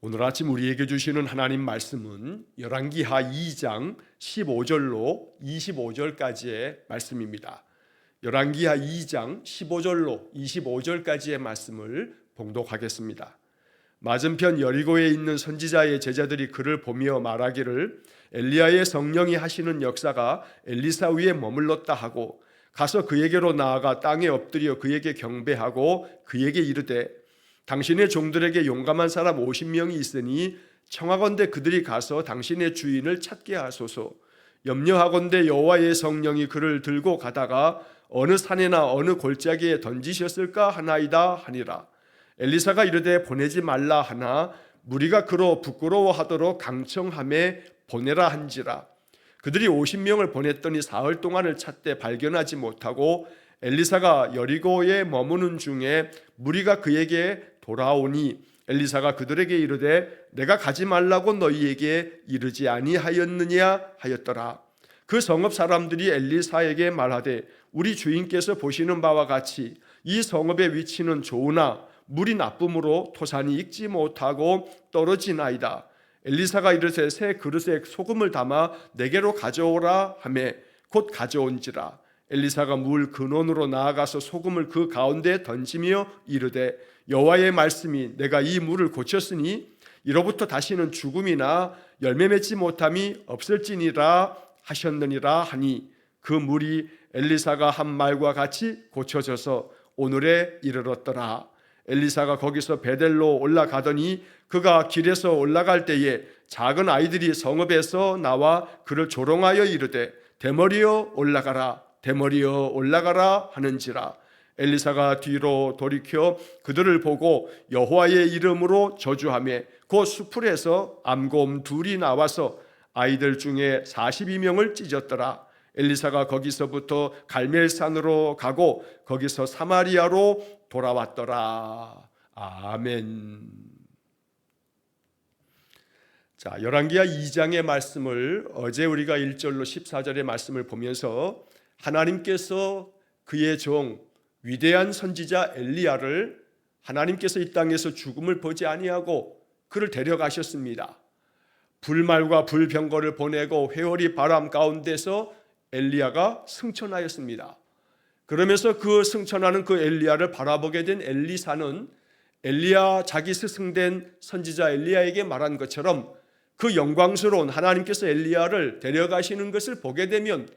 오늘 아침 우리에게 주시는 하나님 말씀은 열왕기하 2장 15절로 25절까지의 말씀입니다. 열왕기하 2장 15절로 25절까지의 말씀을 봉독하겠습니다. 맞은편 여리고에 있는 선지자의 제자들이 그를 보며 말하기를 엘리야의 성령이 하시는 역사가 엘리사 위에 머물렀다 하고 가서 그에게로 나아가 땅에 엎드려 그에게 경배하고 그에게 이르되 당신의 종들에게 용감한 사람 50명이 있으니 청하건대 그들이 가서 당신의 주인을 찾게 하소서. 염려하건대 여호와의 성령이 그를 들고 가다가 어느 산에나 어느 골짜기에 던지셨을까 하나이다 하니라. 엘리사가 이르되 보내지 말라 하나 무리가 그로 부끄러워하도록 강청함에 보내라 한지라. 그들이 50명을 보냈더니 사흘 동안을 찾되 발견하지 못하고 엘리사가 여리고에 머무는 중에 무리가 그에게 돌아오니 엘리사가 그들에게 이르되 내가 가지 말라고 너희에게 이르지 아니하였느냐 하였더라. 그 성읍 사람들이 엘리사에게 말하되 우리 주인께서 보시는 바와 같이 이 성읍의 위치는 좋으나 물이 나쁨으로 토산이 익지 못하고 떨어지나이다. 엘리사가 이르되 새 그릇에 소금을 담아 내게로 가져오라 하매 곧 가져온지라. 엘리사가 물 근원으로 나아가서 소금을 그 가운데에 던지며 이르되 여호와의 말씀이 내가 이 물을 고쳤으니 이로부터 다시는 죽음이나 열매 맺지 못함이 없을지니라 하셨느니라 하니 그 물이 엘리사가 한 말과 같이 고쳐져서 오늘에 이르렀더라. 엘리사가 거기서 베델로 올라가더니 그가 길에서 올라갈 때에 작은 아이들이 성읍에서 나와 그를 조롱하여 이르되 대머리여 올라가라 대머리여 올라가라 하는지라. 엘리사가 뒤로 돌이켜 그들을 보고 여호와의 이름으로 저주하며 그 수풀에서 암곰 둘이 나와서 아이들 중에 42명을 찢었더라. 엘리사가 거기서부터 갈멜산으로 가고 거기서 사마리아로 돌아왔더라. 아멘. 자, 열왕기하 2장의 말씀을 어제 우리가 1절로 14절의 말씀을 보면서 하나님께서 그의 종 위대한 선지자 엘리야를 하나님께서 이 땅에서 죽음을 보지 아니하고 그를 데려가셨습니다. 불말과 불병거를 보내고 회오리 바람 가운데서 엘리야가 승천하였습니다. 그러면서 그 승천하는 그 엘리야를 바라보게 된 엘리사는 엘리야 자기 스승된 선지자 엘리야에게 말한 것처럼 그 영광스러운 하나님께서 엘리야를 데려가시는 것을 보게 되면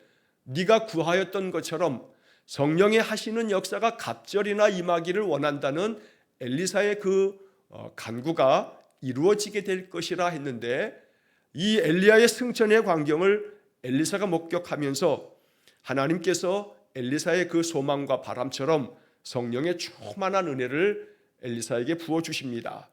네가 구하였던 것처럼 성령의 하시는 역사가 갑절이나 임하기를 원한다는 엘리사의 그 간구가 이루어지게 될 것이라 했는데 이 엘리야의 승천의 광경을 엘리사가 목격하면서 하나님께서 엘리사의 그 소망과 바람처럼 성령의 충만한 은혜를 엘리사에게 부어주십니다.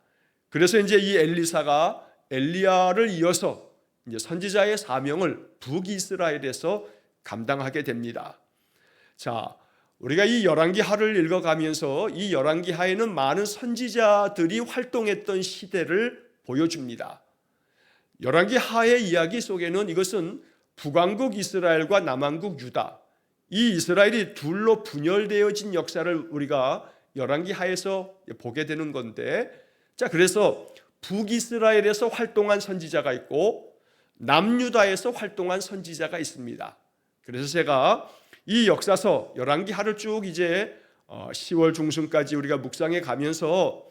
그래서 이제 이 엘리사가 엘리야를 이어서 이제 선지자의 사명을 북이스라엘에서 감당하게 됩니다. 자, 우리가 이 열왕기하를 읽어가면서 이 열왕기하에는 많은 선지자들이 활동했던 시대를 보여줍니다. 열왕기하의 이야기 속에는 이것은 북왕국 이스라엘과 남왕국 유다, 이 이스라엘이 둘로 분열되어진 역사를 우리가 열왕기하에서 보게 되는 건데, 자, 그래서 북이스라엘에서 활동한 선지자가 있고 남유다에서 활동한 선지자가 있습니다. 그래서 제가 이 역사서 열왕기하를 쭉 이제 10월 중순까지 우리가 묵상해 가면서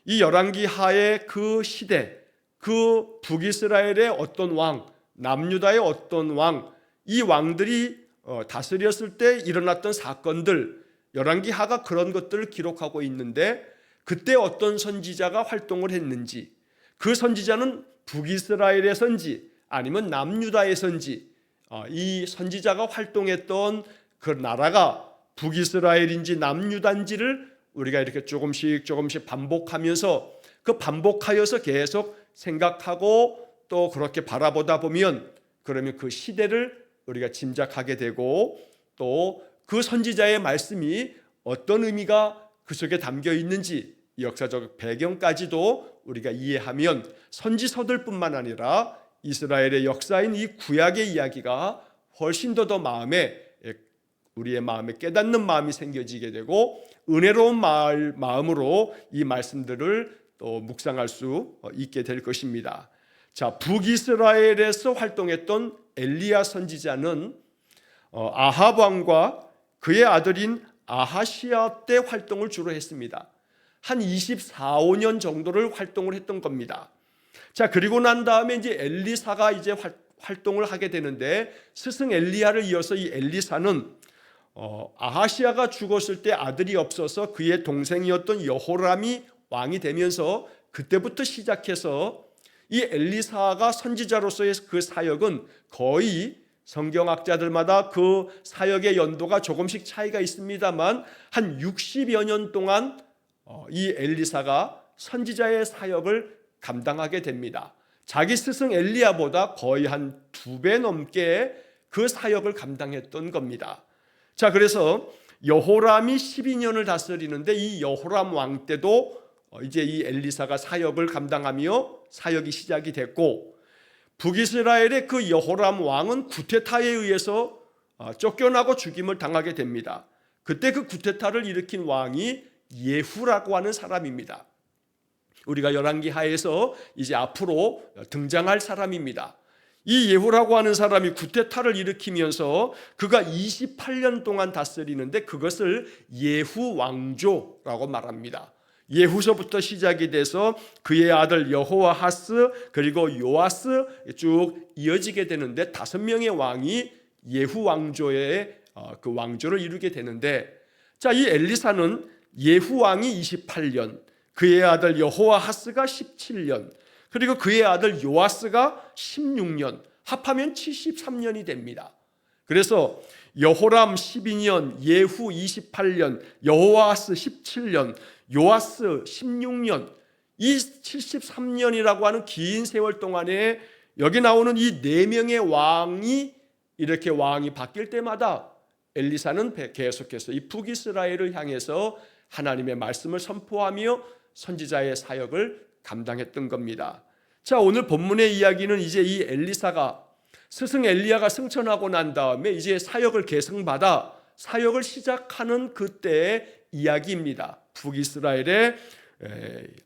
이 열왕기하의 그 시대, 그 북이스라엘의 어떤 왕, 남유다의 어떤 왕, 이 왕들이 다스렸을 때 일어났던 사건들, 열왕기하가 그런 것들을 기록하고 있는데 그때 어떤 선지자가 활동을 했는지, 그 선지자는 북이스라엘에선지 아니면 남유다에선지, 이 선지자가 활동했던 그 나라가 북이스라엘인지 남유다인지를 우리가 이렇게 조금씩 반복하면서 그 반복하여서 계속 생각하고 또 그렇게 바라보다 보면 그러면 그 시대를 우리가 짐작하게 되고 또 그 선지자의 말씀이 어떤 의미가 그 속에 담겨 있는지 역사적 배경까지도 우리가 이해하면 선지서들뿐만 아니라 이스라엘의 역사인 이 구약의 이야기가 훨씬 더 우리의 마음에 깨닫는 마음이 생겨지게 되고 은혜로운 마음으로 이 말씀들을 또 묵상할 수 있게 될 것입니다. 자, 북이스라엘에서 활동했던 엘리야 선지자는 아합 왕과 그의 아들인 아하시아 때 활동을 주로 했습니다. 한 24, 5년 정도를 활동을 했던 겁니다. 자, 그리고 난 다음에 이제 엘리사가 이제 활동을 하게 되는데, 스승 엘리야를 이어서 이 엘리사는 아하시아가 죽었을 때 아들이 없어서 그의 동생이었던 여호람이 왕이 되면서, 그때부터 시작해서 이 엘리사가 선지자로서의 그 사역은 거의 성경학자들마다 그 사역의 연도가 조금씩 차이가 있습니다만 한 60여 년 동안 이 엘리사가 선지자의 사역을 감당하게 됩니다. 자기 스승 엘리야보다 거의 한 2배 넘게 그 사역을 감당했던 겁니다. 자, 그래서 여호람이 12년을 다스리는데, 이 여호람 왕 때도 이제 이 엘리사가 사역을 감당하며 사역이 시작이 됐고, 북이스라엘의 그 여호람 왕은 구테타에 의해서 쫓겨나고 죽임을 당하게 됩니다. 그때 그 구테타를 일으킨 왕이 예후라고 하는 사람입니다. 우리가 열왕기하에서 이제 앞으로 등장할 사람입니다. 이 예후라고 하는 사람이 구테타를 일으키면서 그가 28년 동안 다스리는데, 그것을 예후 왕조라고 말합니다. 예후서부터 시작이 돼서 그의 아들 여호아하스 그리고 요아스 쭉 이어지게 되는데, 5명의 왕이 예후 왕조의 그 왕조를 이루게 되는데, 자, 이 엘리사는 예후 왕이 28년, 그의 아들 여호아하스가 17년, 그리고 그의 아들 요아스가 16년, 합하면 73년이 됩니다. 그래서 여호람 12년, 예후 28년, 여호아스 17년, 요아스 16년, 이 73년이라고 하는 긴 세월 동안에 여기 나오는 이 4명의 왕이 이렇게 왕이 바뀔 때마다 엘리사는 계속해서 이 북이스라엘을 향해서 하나님의 말씀을 선포하며 선지자의 사역을 감당했던 겁니다. 자, 오늘 본문의 이야기는 이제 이 엘리사가 스승 엘리야가 승천하고 난 다음에 이제 사역을 계승받아 사역을 시작하는 그때의 이야기입니다. 북이스라엘의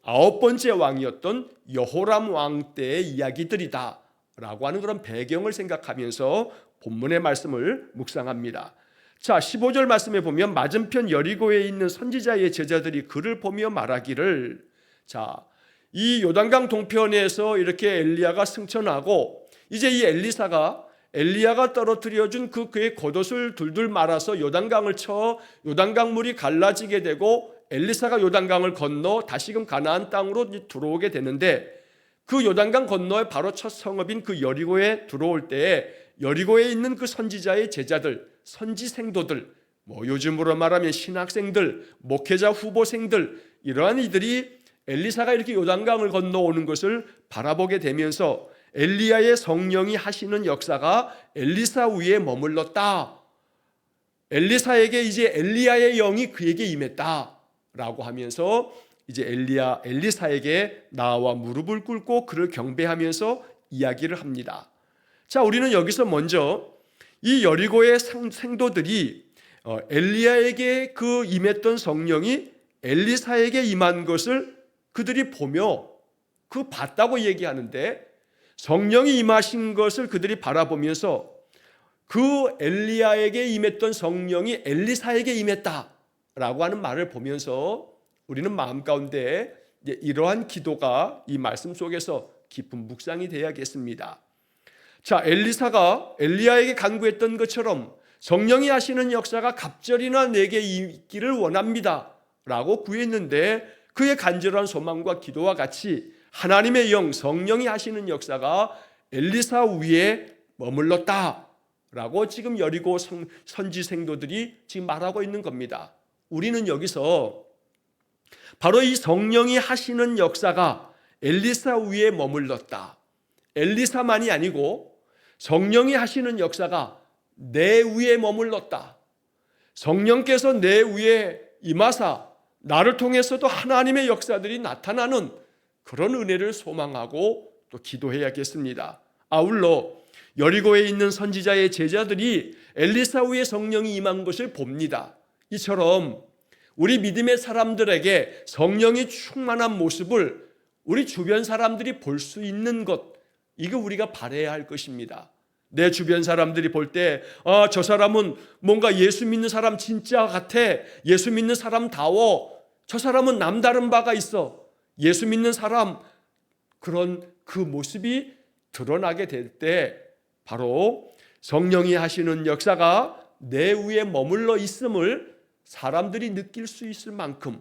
9번째 왕이었던 여호람 왕 때의 이야기들이다 라고 하는 그런 배경을 생각하면서 본문의 말씀을 묵상합니다. 자, 15절 말씀에 보면, 맞은편 여리고에 있는 선지자의 제자들이 그를 보며 말하기를, 자, 이 요단강 동편에서 이렇게 엘리야가 승천하고 이제 이 엘리야가 떨어뜨려준 그의 겉옷을 둘둘 말아서 요단강을 쳐 요단강 물이 갈라지게 되고, 엘리사가 요단강을 건너 다시금 가나안 땅으로 들어오게 되는데, 그 요단강 건너에 바로 첫 성읍인 그 여리고에 들어올 때에 여리고에 있는 그 선지자의 제자들, 선지생도들, 요즘으로 말하면 신학생들, 목회자 후보생들, 이러한 이들이 엘리사가 이렇게 요단강을 건너오는 것을 바라보게 되면서 엘리야의 성령이 하시는 역사가 엘리사 위에 머물렀다, 엘리사에게 이제 엘리야의 영이 그에게 임했다라고 하면서 이제 엘리사에게 나와 무릎을 꿇고 그를 경배하면서 이야기를 합니다. 자, 우리는 여기서 먼저 이 여리고의 생도들이 엘리야에게 그 임했던 성령이 엘리사에게 임한 것을 그들이 보며 그 봤다고 얘기하는데, 성령이 임하신 것을 그들이 바라보면서 그 엘리야에게 임했던 성령이 엘리사에게 임했다라고 하는 말을 보면서 우리는 마음 가운데 이러한 기도가 이 말씀 속에서 깊은 묵상이 되어야겠습니다. 자, 엘리사가 엘리야에게 간구했던 것처럼 성령이 하시는 역사가 갑절이나 내게 있기를 원합니다 라고 구했는데, 그의 간절한 소망과 기도와 같이 하나님의 영, 성령이 하시는 역사가 엘리사 위에 머물렀다 라고 지금 여리고 선지생도들이 지금 말하고 있는 겁니다. 우리는 여기서 바로 이 성령이 하시는 역사가 엘리사 위에 머물렀다, 엘리사만이 아니고 성령이 하시는 역사가 내 위에 머물렀다, 성령께서 내 위에 임하사 나를 통해서도 하나님의 역사들이 나타나는 그런 은혜를 소망하고 또 기도해야겠습니다. 아울러 여리고에 있는 선지자의 제자들이 엘리사 위에 성령이 임한 것을 봅니다. 이처럼 우리 믿음의 사람들에게 성령이 충만한 모습을 우리 주변 사람들이 볼 수 있는 것, 이거 우리가 바라야 할 것입니다. 내 주변 사람들이 볼 때 저 사람은 뭔가 예수 믿는 사람 진짜 같아, 예수 믿는 사람다워, 저 사람은 남다른 바가 있어, 예수 믿는 사람, 그런 그 모습이 드러나게 될 때 바로 성령이 하시는 역사가 내 위에 머물러 있음을 사람들이 느낄 수 있을 만큼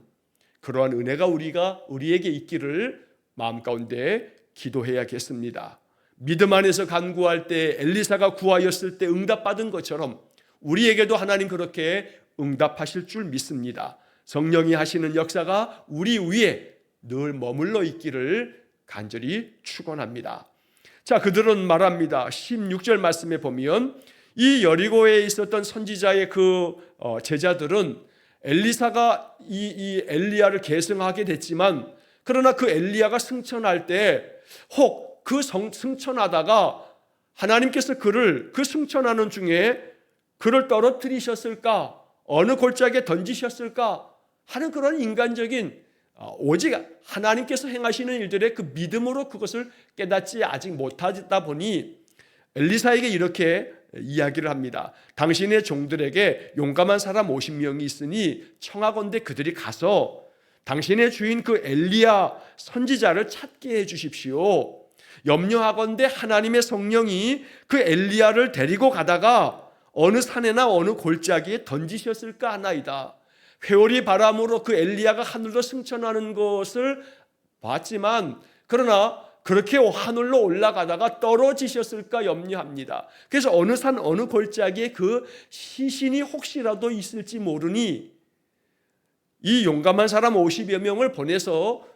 그러한 은혜가 우리에게 있기를 마음 가운데 기도해야겠습니다. 믿음 안에서 간구할 때 엘리사가 구하였을 때 응답받은 것처럼 우리에게도 하나님 그렇게 응답하실 줄 믿습니다. 성령이 하시는 역사가 우리 위에 늘 머물러 있기를 간절히 축원합니다. 자, 그들은 말합니다. 16절 말씀에 보면 이 여리고에 있었던 선지자의 그 제자들은 엘리사가 이 엘리야를 계승하게 됐지만, 그러나 그 엘리야가 승천할 때 혹 그 승천하다가 하나님께서 그를 그 승천하는 중에 그를 떨어뜨리셨을까, 어느 골짜기에 던지셨을까 하는 그런 인간적인 오직 하나님께서 행하시는 일들의 그 믿음으로 그것을 깨닫지 아직 못하다 보니 엘리사에게 이렇게 이야기를 합니다. 당신의 종들에게 용감한 사람 50명이 있으니 청하건대 그들이 가서 당신의 주인 그 엘리야 선지자를 찾게 해 주십시오. 염려하건대 하나님의 성령이 그 엘리야를 데리고 가다가 어느 산에나 어느 골짜기에 던지셨을까 하나이다. 회오리 바람으로 그 엘리야가 하늘로 승천하는 것을 봤지만, 그러나 그렇게 하늘로 올라가다가 떨어지셨을까 염려합니다. 그래서 어느 산 어느 골짜기에 그 시신이 혹시라도 있을지 모르니 이 용감한 사람 50여 명을 보내서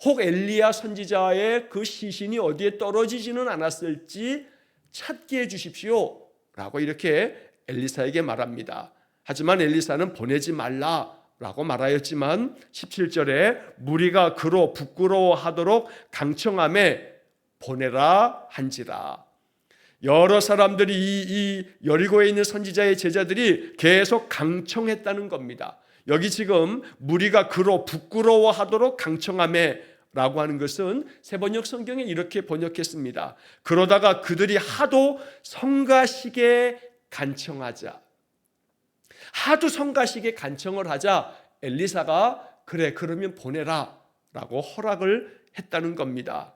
혹 엘리야 선지자의 그 시신이 어디에 떨어지지는 않았을지 찾게 해 주십시오 라고 이렇게 엘리사에게 말합니다. 하지만 엘리사는 보내지 말라라고 말하였지만 17절에 무리가 그로 부끄러워하도록 강청함에 보내라 한지라. 여러 사람들이 이 여리고에 있는 선지자의 제자들이 계속 강청했다는 겁니다. 여기 지금 무리가 그로 부끄러워하도록 강청함에 라고 하는 것은 세번역 성경에 이렇게 번역했습니다. 그러다가 그들이 하도 성가시게 간청하자, 하도 성가시게 간청을 하자 엘리사가 그래 그러면 보내라 라고 허락을 했다는 겁니다.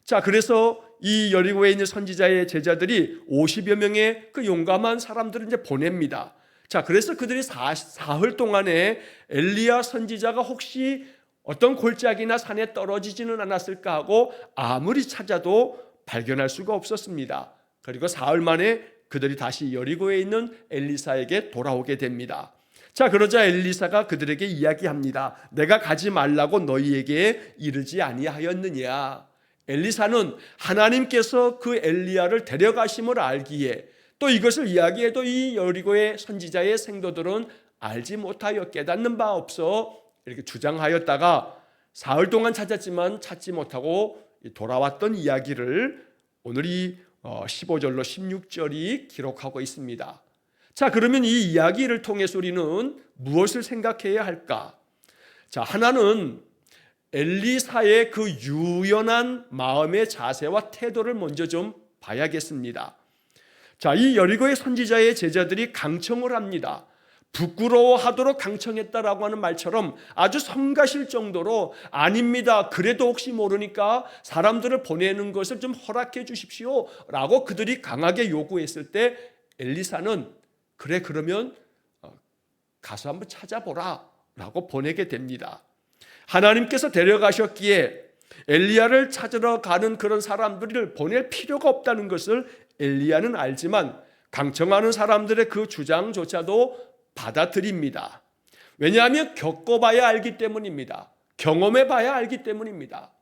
자, 그래서 이 여리고에 있는 선지자의 제자들이 50여 명의 그 용감한 사람들을 이제 보냅니다. 자, 그래서 그들이 사흘 동안에 엘리야 선지자가 혹시 어떤 골짜기나 산에 떨어지지는 않았을까 하고 아무리 찾아도 발견할 수가 없었습니다. 그리고 사흘 만에 그들이 다시 여리고에 있는 엘리사에게 돌아오게 됩니다. 자, 그러자 엘리사가 그들에게 이야기합니다. 내가 가지 말라고 너희에게 이르지 아니하였느냐. 엘리사는 하나님께서 그 엘리야를 데려가심을 알기에, 또 이것을 이야기해도 이 여리고의 선지자의 생도들은 알지 못하여 깨닫는 바 없어 이렇게 주장하였다가 사흘 동안 찾았지만 찾지 못하고 돌아왔던 이야기를 오늘 이 15절로 16절이 기록하고 있습니다. 자, 그러면 이 이야기를 통해서 우리는 무엇을 생각해야 할까? 자, 하나는 엘리사의 그 유연한 마음의 자세와 태도를 먼저 좀 봐야겠습니다. 자, 이 여리고의 선지자의 제자들이 강청을 합니다. 부끄러워하도록 강청했다라고 하는 말처럼 아주 성가실 정도로 아닙니다, 그래도 혹시 모르니까 사람들을 보내는 것을 좀 허락해 주십시오 라고 그들이 강하게 요구했을 때 엘리사는 그래 그러면 가서 한번 찾아보라 라고 보내게 됩니다. 하나님께서 데려가셨기에 엘리야를 찾으러 가는 그런 사람들을 보낼 필요가 없다는 것을 엘리야는 알지만 강청하는 사람들의 그 주장조차도 받아들입니다. 왜냐하면 겪어봐야 알기 때문입니다. 경험해봐야 알기 때문입니다.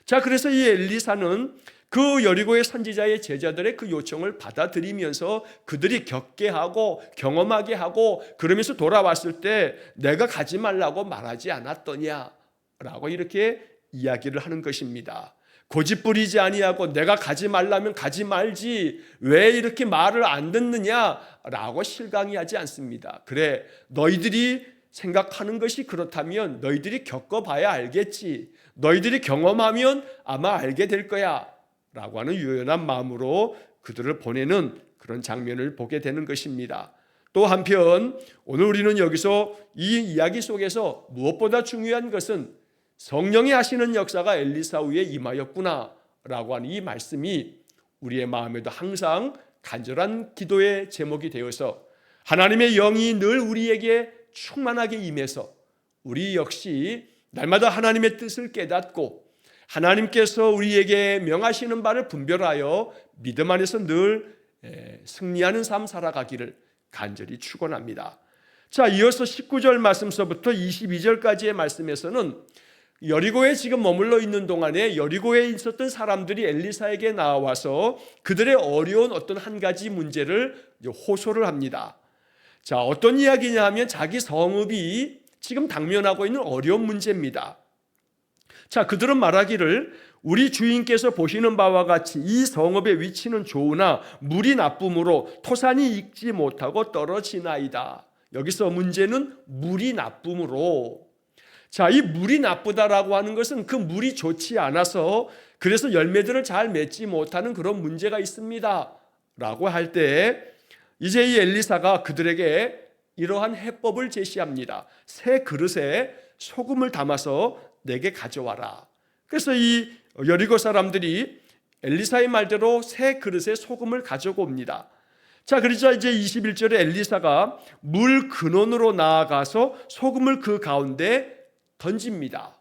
자, 그래서 이 엘리사는 그 여리고의 선지자의 제자들의 그 요청을 받아들이면서 그들이 겪게 하고 경험하게 하고 그러면서 돌아왔을 때 내가 가지 말라고 말하지 않았더냐 라고 이렇게 이야기를 하는 것입니다. 고집부리지 아니하고 내가 가지 말라면 가지 말지 왜 이렇게 말을 안 듣느냐라고 실강이하지 않습니다. 그래, 너희들이 생각하는 것이 그렇다면 너희들이 겪어봐야 알겠지. 너희들이 경험하면 아마 알게 될 거야. 라고 하는 유연한 마음으로 그들을 보내는 그런 장면을 보게 되는 것입니다. 또 한편 오늘 우리는 여기서 이 이야기 속에서 무엇보다 중요한 것은 성령이 하시는 역사가 엘리사 위에 임하였구나 라고 하는 이 말씀이 우리의 마음에도 항상 간절한 기도의 제목이 되어서 하나님의 영이 늘 우리에게 충만하게 임해서 우리 역시 날마다 하나님의 뜻을 깨닫고 하나님께서 우리에게 명하시는 바를 분별하여 믿음 안에서 늘 승리하는 삶 살아가기를 간절히 축원합니다. 자, 이어서 19절 말씀서부터 22절까지의 말씀에서는 여리고에 지금 머물러 있는 동안에 여리고에 있었던 사람들이 엘리사에게 나와서 그들의 어려운 어떤 한 가지 문제를 호소를 합니다. 자, 어떤 이야기냐 하면 자기 성읍이 지금 당면하고 있는 어려운 문제입니다. 자, 그들은 말하기를 우리 주인께서 보시는 바와 같이 이 성읍의 위치는 좋으나 물이 나쁨으로 토산이 익지 못하고 떨어지나이다. 여기서 문제는 물이 나쁨으로. 자, 이 물이 나쁘다라고 하는 것은 그 물이 좋지 않아서 그래서 열매들을 잘 맺지 못하는 그런 문제가 있습니다 라고 할 때 이제 이 엘리사가 그들에게 이러한 해법을 제시합니다. 새 그릇에 소금을 담아서 내게 가져와라. 그래서 이 여리고 사람들이 엘리사의 말대로 새 그릇에 소금을 가져고 옵니다. 자, 그러자 이제 21절에 엘리사가 물 근원으로 나아가서 소금을 그 가운데 던집니다.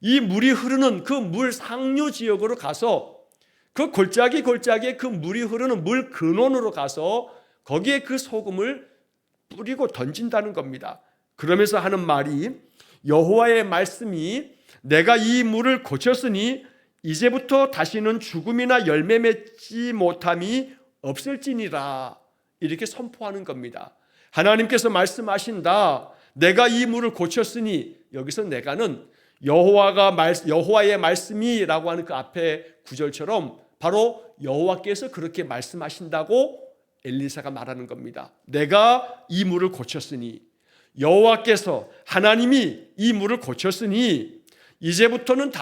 이 물이 흐르는 그 물 상류 지역으로 가서 그 골짜기에 그 물이 흐르는 물 근원으로 가서 거기에 그 소금을 뿌리고 던진다는 겁니다. 그러면서 하는 말이 여호와의 말씀이 내가 이 물을 고쳤으니 이제부터 다시는 죽음이나 열매 맺지 못함이 없을지니라. 이렇게 선포하는 겁니다. 하나님께서 말씀하신다. 내가 이 물을 고쳤으니 여기서 내가는 여호와의 말씀이라고 하는 그 앞에 구절처럼 바로 여호와께서 그렇게 말씀하신다고 엘리사가 말하는 겁니다. 내가 이 물을 고쳤으니 여호와께서 하나님이 이 물을 고쳤으니 이제부터는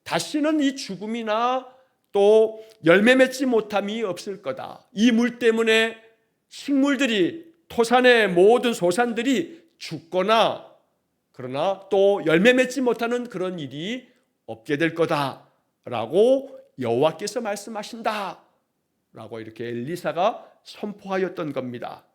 다시는 이 죽음이나 또 열매 맺지 못함이 없을 거다. 이 물 때문에 식물들이 토산의 모든 소산들이 죽거나 그러나 또 열매 맺지 못하는 그런 일이 없게 될 거다라고 여호와께서 말씀하신다 라고 이렇게 엘리사가 선포하였던 겁니다.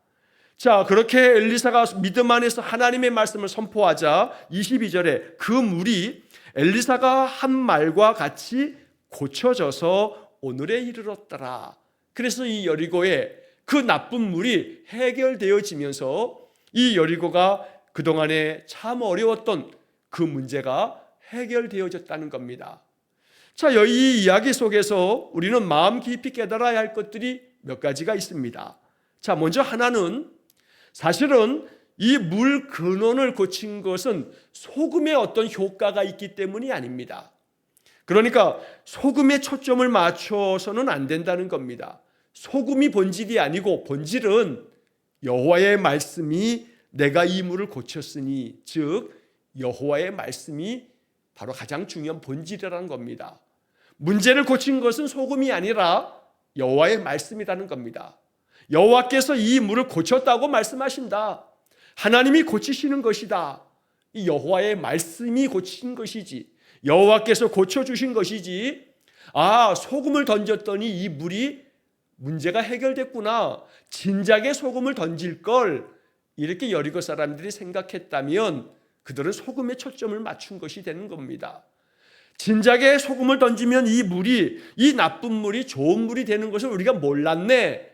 자, 그렇게 엘리사가 믿음 안에서 하나님의 말씀을 선포하자 22절에 그 물이 엘리사가 한 말과 같이 고쳐져서 오늘에 이르렀더라. 그래서 이 여리고에 그 나쁜 물이 해결되어지면서 이 여리고가 그동안에 참 어려웠던 그 문제가 해결되어졌다는 겁니다. 자, 이 이야기 속에서 우리는 마음 깊이 깨달아야 할 것들이 몇 가지가 있습니다. 자, 먼저 하나는 사실은 이 물 근원을 고친 것은 소금의 어떤 효과가 있기 때문이 아닙니다. 그러니까 소금에 초점을 맞춰서는 안 된다는 겁니다. 소금이 본질이 아니고 본질은 여호와의 말씀이 내가 이 물을 고쳤으니, 즉 여호와의 말씀이 바로 가장 중요한 본질이라는 겁니다. 문제를 고친 것은 소금이 아니라 여호와의 말씀이라는 겁니다. 여호와께서 이 물을 고쳤다고 말씀하신다. 하나님이 고치시는 것이다. 이 여호와의 말씀이 고친 것이지, 여호와께서 고쳐주신 것이지, 소금을 던졌더니 이 물이 문제가 해결됐구나, 진작에 소금을 던질 걸, 이렇게 여리고 사람들이 생각했다면 그들은 소금에 초점을 맞춘 것이 되는 겁니다. 진작에 소금을 던지면 이 나쁜 물이 좋은 물이 되는 것을 우리가 몰랐네,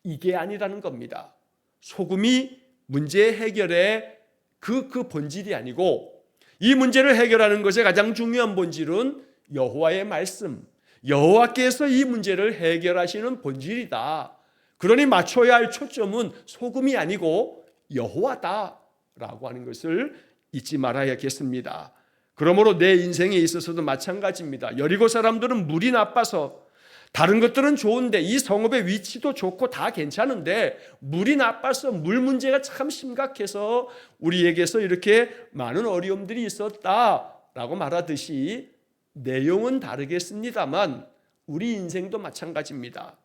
이게 아니라는 겁니다. 소금이 문제 해결의 그 본질이 아니고, 이 문제를 해결하는 것의 가장 중요한 본질은 여호와의 말씀, 여호와께서 이 문제를 해결하시는 본질이다. 그러니 맞춰야 할 초점은 소금이 아니고 여호와다라고 하는 것을 잊지 말아야겠습니다. 그러므로 내 인생에 있어서도 마찬가지입니다. 여리고 사람들은 물이 나빠서 다른 것들은 좋은데 이 성읍의 위치도 좋고 다 괜찮은데 물이 나빠서 물 문제가 참 심각해서 우리에게서 이렇게 많은 어려움들이 있었다라고 말하듯이 내용은 다르겠습니다만 우리 인생도 마찬가지입니다.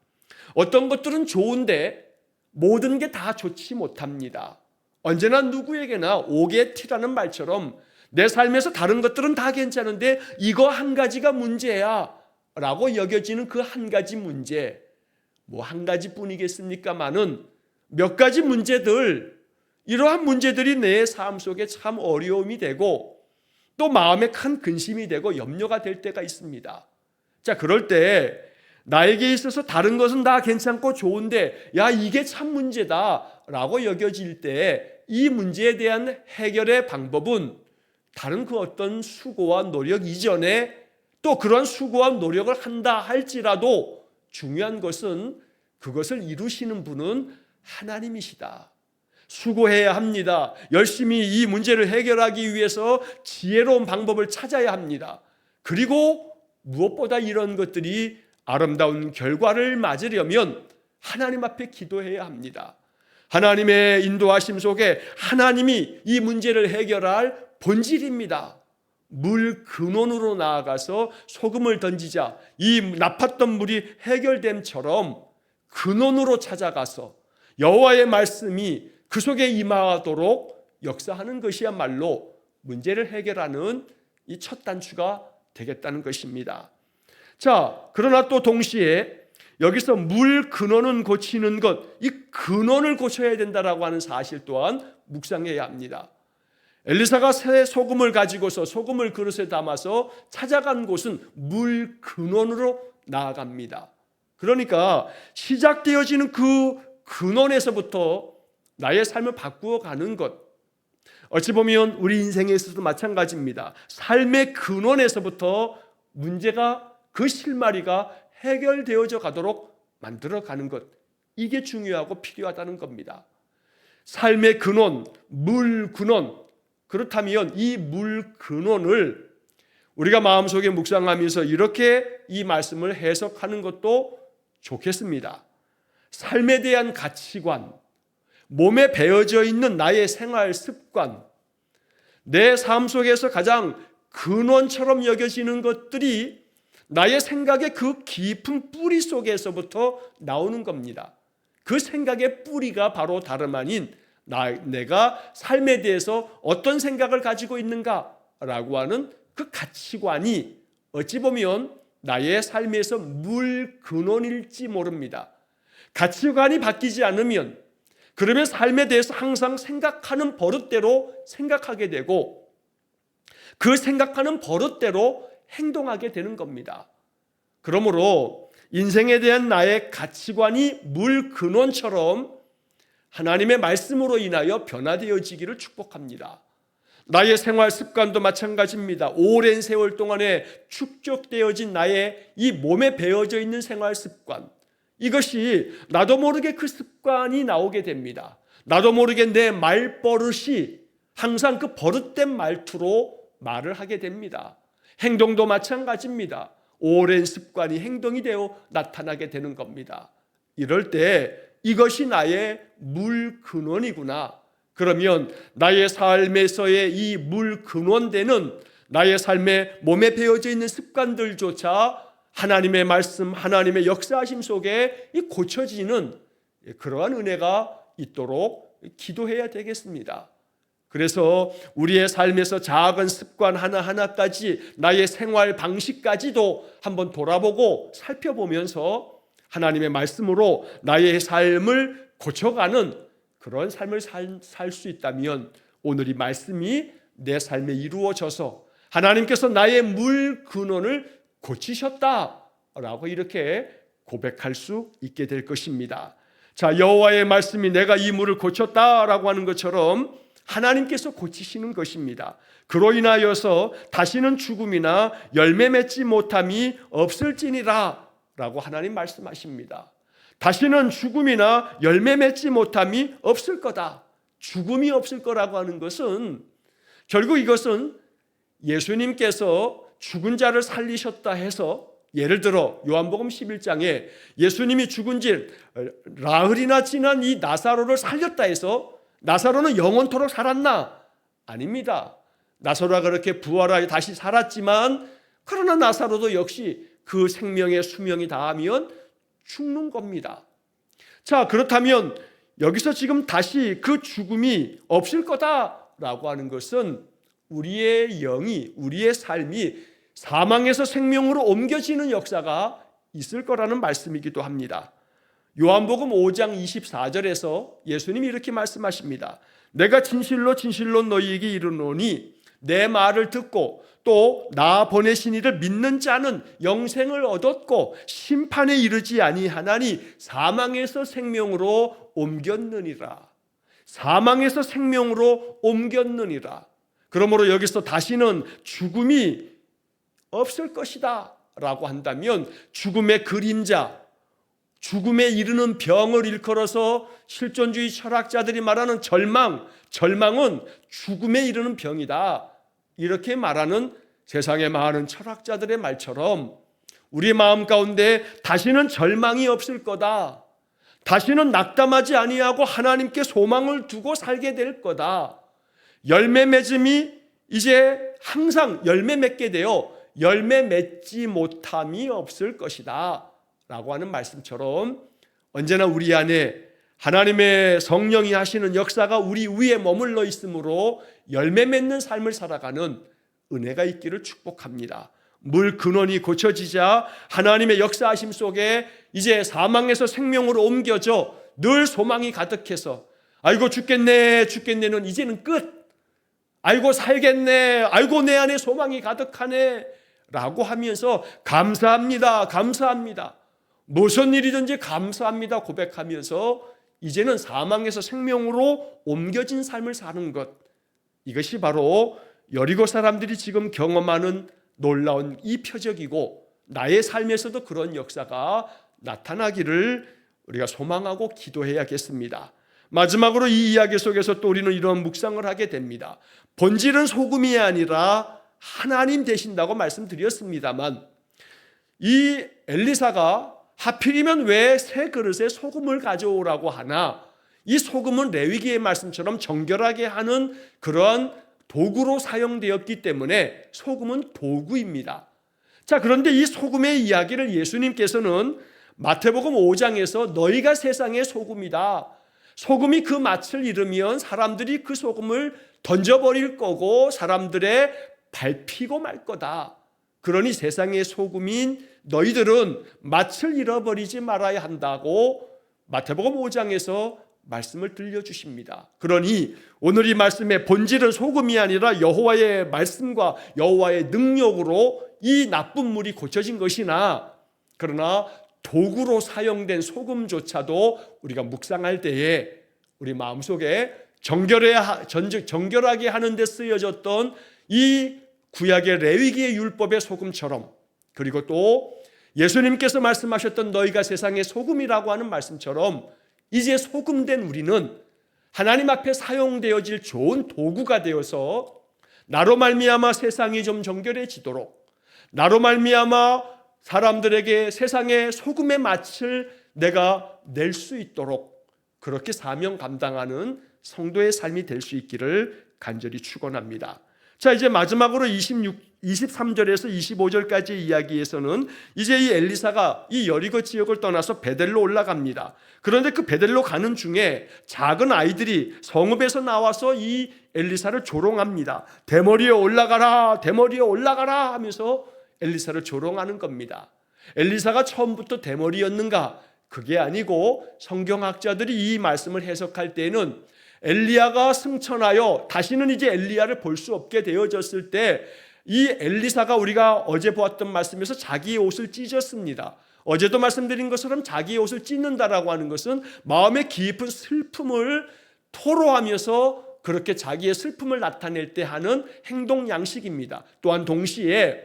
어떤 것들은 좋은데 모든 게 다 좋지 못합니다. 언제나 누구에게나 오게티라는 말처럼 내 삶에서 다른 것들은 다 괜찮은데 이거 한 가지가 문제야 라고 여겨지는 그 한 가지 문제, 뭐 한 가지뿐이겠습니까마는 몇 가지 문제들, 이러한 문제들이 내 삶 속에 참 어려움이 되고 또 마음에 큰 근심이 되고 염려가 될 때가 있습니다. 자, 그럴 때 나에게 있어서 다른 것은 다 괜찮고 좋은데 야, 이게 참 문제다 라고 여겨질 때 이 문제에 대한 해결의 방법은 다른 그 어떤 수고와 노력 이전에 또 그런 수고와 노력을 한다 할지라도 중요한 것은 그것을 이루시는 분은 하나님이시다. 수고해야 합니다. 열심히 이 문제를 해결하기 위해서 지혜로운 방법을 찾아야 합니다. 그리고 무엇보다 이런 것들이 아름다운 결과를 맞으려면 하나님 앞에 기도해야 합니다. 하나님의 인도하심 속에 하나님이 이 문제를 해결할 본질입니다. 물 근원으로 나아가서 소금을 던지자 이 나빴던 물이 해결됨처럼 근원으로 찾아가서 여호와의 말씀이 그 속에 임하도록 역사하는 것이야말로 문제를 해결하는 이 첫 단추가 되겠다는 것입니다. 자, 그러나 또 동시에 여기서 물 근원은 고치는 것, 이 근원을 고쳐야 된다라고 하는 사실 또한 묵상해야 합니다. 엘리사가 새 소금을 가지고서 소금을 그릇에 담아서 찾아간 곳은 물 근원으로 나아갑니다. 그러니까 시작되어지는 그 근원에서부터 나의 삶을 바꾸어 가는 것, 어찌 보면 우리 인생에 있어서도 마찬가지입니다. 삶의 근원에서부터 문제가 그 실마리가 해결되어져 가도록 만들어가는 것, 이게 중요하고 필요하다는 겁니다. 삶의 근원, 물 근원, 그렇다면 이 물 근원을 우리가 마음속에 묵상하면서 이렇게 이 말씀을 해석하는 것도 좋겠습니다. 삶에 대한 가치관, 몸에 배어져 있는 나의 생활 습관, 내 삶 속에서 가장 근원처럼 여겨지는 것들이 나의 생각의 그 깊은 뿌리 속에서부터 나오는 겁니다. 그 생각의 뿌리가 바로 다름 아닌 내가 삶에 대해서 어떤 생각을 가지고 있는가라고 하는 그 가치관이 어찌 보면 나의 삶에서 물 근원일지 모릅니다. 가치관이 바뀌지 않으면 그러면 삶에 대해서 항상 생각하는 버릇대로 생각하게 되고 그 생각하는 버릇대로 행동하게 되는 겁니다. 그러므로 인생에 대한 나의 가치관이 물 근원처럼 하나님의 말씀으로 인하여 변화되어지기를 축복합니다. 나의 생활 습관도 마찬가지입니다. 오랜 세월 동안에 축적되어진 나의 이 몸에 배어져 있는 생활 습관, 이것이 나도 모르게 그 습관이 나오게 됩니다. 나도 모르게 내 말버릇이 항상 그 버릇된 말투로 말을 하게 됩니다. 행동도 마찬가지입니다. 오랜 습관이 행동이 되어 나타나게 되는 겁니다. 이럴 때 이것이 나의 물 근원이구나. 그러면 나의 삶에서의 이 물 근원되는 나의 삶에 몸에 배어져 있는 습관들조차 하나님의 말씀, 하나님의 역사하심 속에 이 고쳐지는 그러한 은혜가 있도록 기도해야 되겠습니다. 그래서 우리의 삶에서 작은 습관 하나하나까지 나의 생활 방식까지도 한번 돌아보고 살펴보면서 하나님의 말씀으로 나의 삶을 고쳐가는 그런 삶을 살 수 있다면 오늘 이 말씀이 내 삶에 이루어져서 하나님께서 나의 물 근원을 고치셨다라고 이렇게 고백할 수 있게 될 것입니다. 자, 여호와의 말씀이 내가 이 물을 고쳤다라고 하는 것처럼 하나님께서 고치시는 것입니다. 그로 인하여서 다시는 죽음이나 열매 맺지 못함이 없을지니라 라고 하나님 말씀하십니다. 다시는 죽음이나 열매 맺지 못함이 없을 거다. 죽음이 없을 거라고 하는 것은 결국 이것은 예수님께서 죽은 자를 살리셨다 해서 예를 들어 요한복음 11장에 예수님이 죽은 지 나흘이나 지난 이 나사로를 살렸다 해서 나사로는 영원토록 살았나? 아닙니다. 나사로가 그렇게 부활하여 다시 살았지만 그러나 나사로도 역시 그 생명의 수명이 다하면 죽는 겁니다. 자, 그렇다면 여기서 지금 다시 그 죽음이 없을 거다라고 하는 것은 우리의 영이, 우리의 삶이 사망에서 생명으로 옮겨지는 역사가 있을 거라는 말씀이기도 합니다. 요한복음 5장 24절에서 예수님이 이렇게 말씀하십니다. 내가 진실로 진실로 너희에게 이르노니 내 말을 듣고 또 나 보내신 이를 믿는 자는 영생을 얻었고 심판에 이르지 아니하나니 사망에서 생명으로 옮겼느니라. 사망에서 생명으로 옮겼느니라. 그러므로 여기서 다시는 죽음이 없을 것이다 라고 한다면 죽음의 그림자, 죽음에 이르는 병을 일컬어서 실존주의 철학자들이 말하는 절망은 죽음에 이르는 병이다, 이렇게 말하는 세상의 많은 철학자들의 말처럼 우리 마음 가운데 다시는 절망이 없을 거다, 다시는 낙담하지 아니하고 하나님께 소망을 두고 살게 될 거다, 열매 맺음이 이제 항상 열매 맺게 되어 열매 맺지 못함이 없을 것이다 라고 하는 말씀처럼 언제나 우리 안에 하나님의 성령이 하시는 역사가 우리 위에 머물러 있으므로 열매 맺는 삶을 살아가는 은혜가 있기를 축복합니다. 물 근원이 고쳐지자 하나님의 역사하심 속에 이제 사망에서 생명으로 옮겨져 늘 소망이 가득해서 아이고 죽겠네는 이제는 끝, 아이고 살겠네, 아이고 내 안에 소망이 가득하네 라고 하면서 감사합니다, 무슨 일이든지 감사합니다 고백하면서 이제는 사망에서 생명으로 옮겨진 삶을 사는 것, 이것이 바로 여리고 사람들이 지금 경험하는 놀라운 이 표적이고 나의 삶에서도 그런 역사가 나타나기를 우리가 소망하고 기도해야겠습니다. 마지막으로 이 이야기 속에서 또 우리는 이런 묵상을 하게 됩니다. 본질은 소금이 아니라 하나님 되신다고 말씀드렸습니다만 이 엘리사가 하필이면 왜 새 그릇에 소금을 가져오라고 하나? 이 소금은 레위기의 말씀처럼 정결하게 하는 그러한 도구로 사용되었기 때문에 소금은 도구입니다. 자, 그런데 이 소금의 이야기를 예수님께서는 마태복음 5장에서 너희가 세상의 소금이다, 소금이 그 맛을 잃으면 사람들이 그 소금을 던져버릴 거고 사람들의 밟히고 말 거다, 그러니 세상의 소금인 너희들은 맛을 잃어버리지 말아야 한다고 마태복음 5장에서 말씀을 들려주십니다. 그러니 오늘 이 말씀의 본질은 소금이 아니라 여호와의 말씀과 여호와의 능력으로 이 나쁜 물이 고쳐진 것이나, 그러나 도구로 사용된 소금조차도 우리가 묵상할 때에 우리 마음속에 정결하게 하는 데 쓰여졌던 이 구약의 레위기의 율법의 소금처럼, 그리고 또 예수님께서 말씀하셨던 너희가 세상의 소금이라고 하는 말씀처럼 이제 소금된 우리는 하나님 앞에 사용되어질 좋은 도구가 되어서 나로 말미암아 세상이 좀 정결해지도록, 나로 말미암아 사람들에게 세상의 소금의 맛을 내가 낼 수 있도록 그렇게 사명 감당하는 성도의 삶이 될 수 있기를 간절히 축원합니다. 자, 이제 마지막으로 23절에서 25절까지 이야기에서는 이제 이 엘리사가 이 여리고 지역을 떠나서 베델로 올라갑니다. 그런데 그 베델로 가는 중에 작은 아이들이 성읍에서 나와서 이 엘리사를 조롱합니다. 대머리에 올라가라, 대머리에 올라가라 하면서 엘리사를 조롱하는 겁니다. 엘리사가 처음부터 대머리였는가? 그게 아니고 성경학자들이 이 말씀을 해석할 때에는 엘리야가 승천하여 다시는 이제 엘리야를 볼 수 없게 되어졌을 때 이 엘리사가 우리가 어제 보았던 말씀에서 자기의 옷을 찢었습니다. 어제도 말씀드린 것처럼 자기의 옷을 찢는다라고 하는 것은 마음의 깊은 슬픔을 토로하면서 그렇게 자기의 슬픔을 나타낼 때 하는 행동 양식입니다. 또한 동시에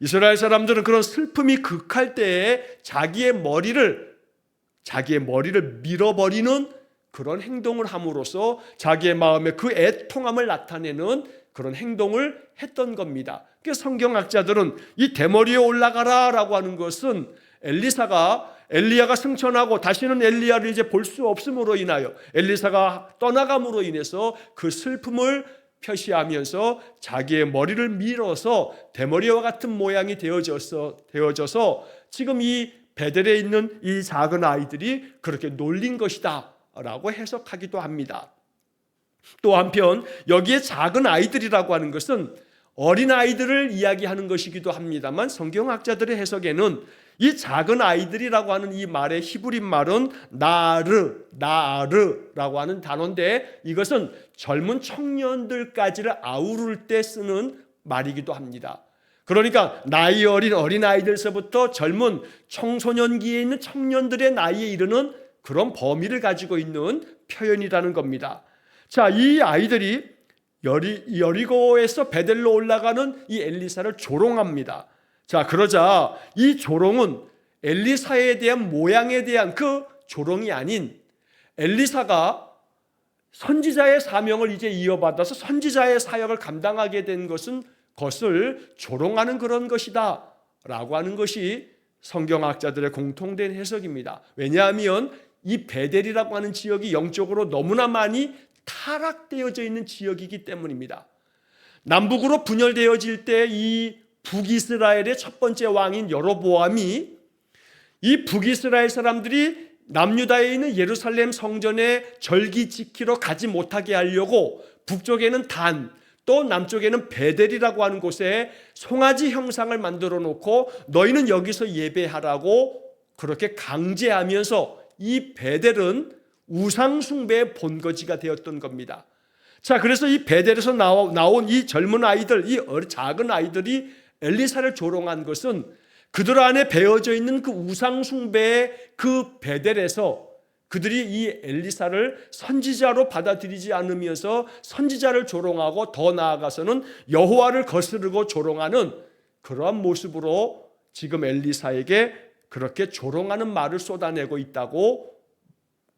이스라엘 사람들은 그런 슬픔이 극할 때에 자기의 머리를 밀어버리는 그런 행동을 함으로써 자기의 마음의 그 애통함을 나타내는 그런 행동을 했던 겁니다. 그래서 성경학자들은 이 대머리에 올라가라라고 하는 것은 엘리야가 승천하고 다시는 엘리야를 이제 볼 수 없음으로 인하여 엘리사가 떠나감으로 인해서 그 슬픔을 표시하면서 자기의 머리를 밀어서 대머리와 같은 모양이 되어져서 지금 이 베델에 있는 이 작은 아이들이 그렇게 놀린 것이다 라고 해석하기도 합니다. 또 한편 여기에 작은 아이들이라고 하는 것은 어린아이들을 이야기하는 것이기도 합니다만 성경학자들의 해석에는 이 작은 아이들이라고 하는 이 말의 히브리 말은 나르라고 하는 단어인데 이것은 젊은 청년들까지를 아우를 때 쓰는 말이기도 합니다. 그러니까 나이 어린 어린아이들서부터 젊은 청소년기에 있는 청년들의 나이에 이르는 그런 범위를 가지고 있는 표현이라는 겁니다. 자, 이 아이들이 여리고에서 베델로 올라가는 이 엘리사를 조롱합니다. 자, 그러자 이 조롱은 엘리사에 대한 모양에 대한 그 조롱이 아닌 엘리사가 선지자의 사명을 이제 이어받아서 선지자의 사역을 감당하게 된 것을 조롱하는 그런 것이다 라고 하는 것이 성경학자들의 공통된 해석입니다. 왜냐하면 이 베델이라고 하는 지역이 영적으로 너무나 많이 타락되어져 있는 지역이기 때문입니다. 남북으로 분열되어질 때 이 북이스라엘의 첫 번째 왕인 여로보암이 이 북이스라엘 사람들이 남유다에 있는 예루살렘 성전에 절기 지키러 가지 못하게 하려고 북쪽에는 단, 또 남쪽에는 베델이라고 하는 곳에 송아지 형상을 만들어 놓고 너희는 여기서 예배하라고 그렇게 강제하면서 이 베델은 우상숭배의 본거지가 되었던 겁니다. 자, 그래서 이 베델에서 나온 이 젊은 아이들, 이 작은 아이들이 엘리사를 조롱한 것은 그들 안에 배어져 있는 그 우상숭배의 그 베델에서 그들이 이 엘리사를 선지자로 받아들이지 않으면서 선지자를 조롱하고 더 나아가서는 여호와를 거스르고 조롱하는 그러한 모습으로 지금 엘리사에게 그렇게 조롱하는 말을 쏟아내고 있다고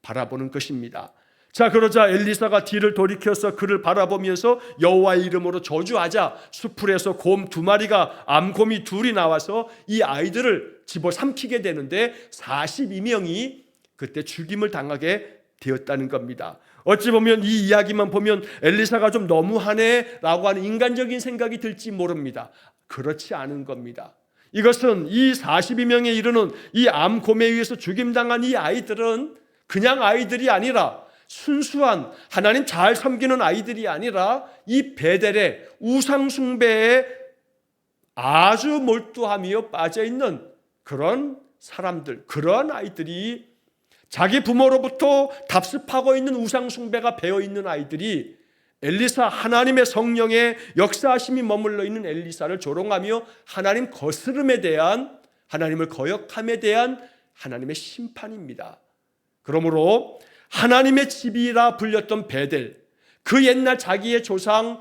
바라보는 것입니다. 자, 그러자 엘리사가 뒤를 돌이켜서 그를 바라보면서 여호와의 이름으로 저주하자 수풀에서 곰 2마리가 암곰이 2이 나와서 이 아이들을 집어삼키게 되는데 42명이 그때 죽임을 당하게 되었다는 겁니다. 어찌 보면 이 이야기만 보면 엘리사가 좀 너무하네 라고 하는 인간적인 생각이 들지 모릅니다. 그렇지 않은 겁니다. 이것은 이 42명에 이르는 이 암곰에 의해서 죽임당한 이 아이들은 그냥 아이들이 아니라 순수한 하나님 잘 섬기는 아이들이 아니라 이 베델의 우상숭배에 아주 몰두하며 빠져있는 그런 사람들, 그런 아이들이 자기 부모로부터 답습하고 있는 우상숭배가 배어있는 아이들이 엘리사, 하나님의 성령의 역사하심이 머물러 있는 엘리사를 조롱하며 하나님 거스름에 대한, 하나님을 거역함에 대한 하나님의 심판입니다. 그러므로 하나님의 집이라 불렸던 베델, 그 옛날 자기의 조상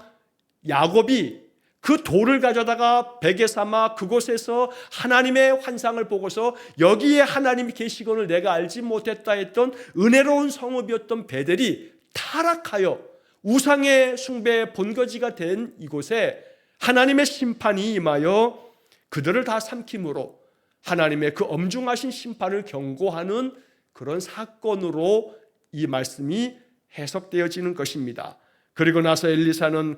야곱이 그 돌을 가져다가 베개 삼아 그곳에서 하나님의 환상을 보고서 여기에 하나님이 계시건을 내가 알지 못했다 했던 은혜로운 성읍이었던 베델이 타락하여 우상의 숭배의 본거지가 된 이곳에 하나님의 심판이 임하여 그들을 다 삼킴으로 하나님의 그 엄중하신 심판을 경고하는 그런 사건으로 이 말씀이 해석되어지는 것입니다. 그리고 나서 엘리사는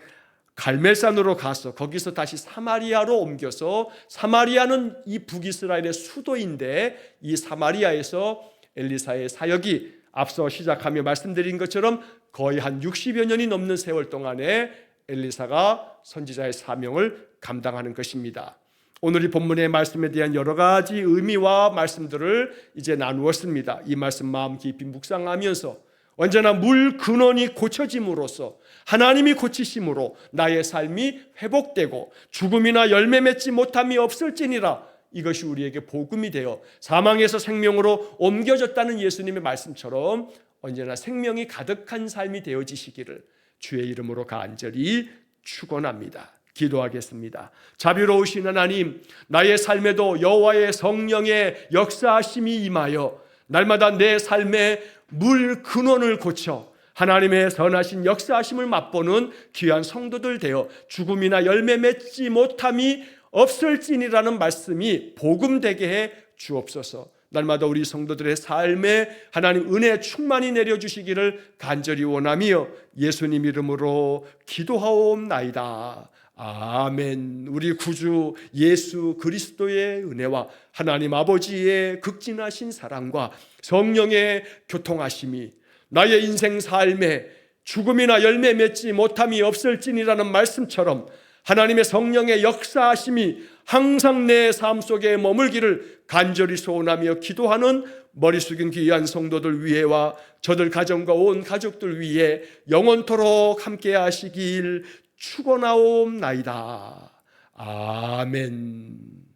갈멜산으로 가서 거기서 다시 사마리아로 옮겨서, 사마리아는 이 북이스라엘의 수도인데 이 사마리아에서 엘리사의 사역이 앞서 시작하며 말씀드린 것처럼 거의 한 60여 년이 넘는 세월 동안에 엘리사가 선지자의 사명을 감당하는 것입니다. 오늘 이 본문의 말씀에 대한 여러 가지 의미와 말씀들을 이제 나누었습니다. 이 말씀 마음 깊이 묵상하면서 언제나 물 근원이 고쳐짐으로써 하나님이 고치심으로 나의 삶이 회복되고 죽음이나 열매 맺지 못함이 없을지니라, 이것이 우리에게 복음이 되어 사망에서 생명으로 옮겨졌다는 예수님의 말씀처럼 언제나 생명이 가득한 삶이 되어지시기를 주의 이름으로 간절히 축원합니다. 기도하겠습니다. 자비로우신 하나님, 나의 삶에도 여호와의 성령의 역사하심이 임하여 날마다 내 삶의 물 근원을 고쳐 하나님의 선하신 역사하심을 맛보는 귀한 성도들 되어 죽음이나 열매 맺지 못함이 없을지니라는 말씀이 복음되게 해 주옵소서. 날마다 우리 성도들의 삶에 하나님 은혜 충만히 내려주시기를 간절히 원하며 예수님 이름으로 기도하옵나이다. 아멘. 우리 구주 예수 그리스도의 은혜와 하나님 아버지의 극진하신 사랑과 성령의 교통하심이 나의 인생 삶에 죽음이나 열매 맺지 못함이 없을지니라는 말씀처럼 하나님의 성령의 역사하심이 항상 내 삶 속에 머물기를 간절히 소원하며 기도하는 머리 숙인 귀한 성도들 위에와 저들 가정과 온 가족들 위에 영원토록 함께 하시길 축원하옵나이다. 아멘.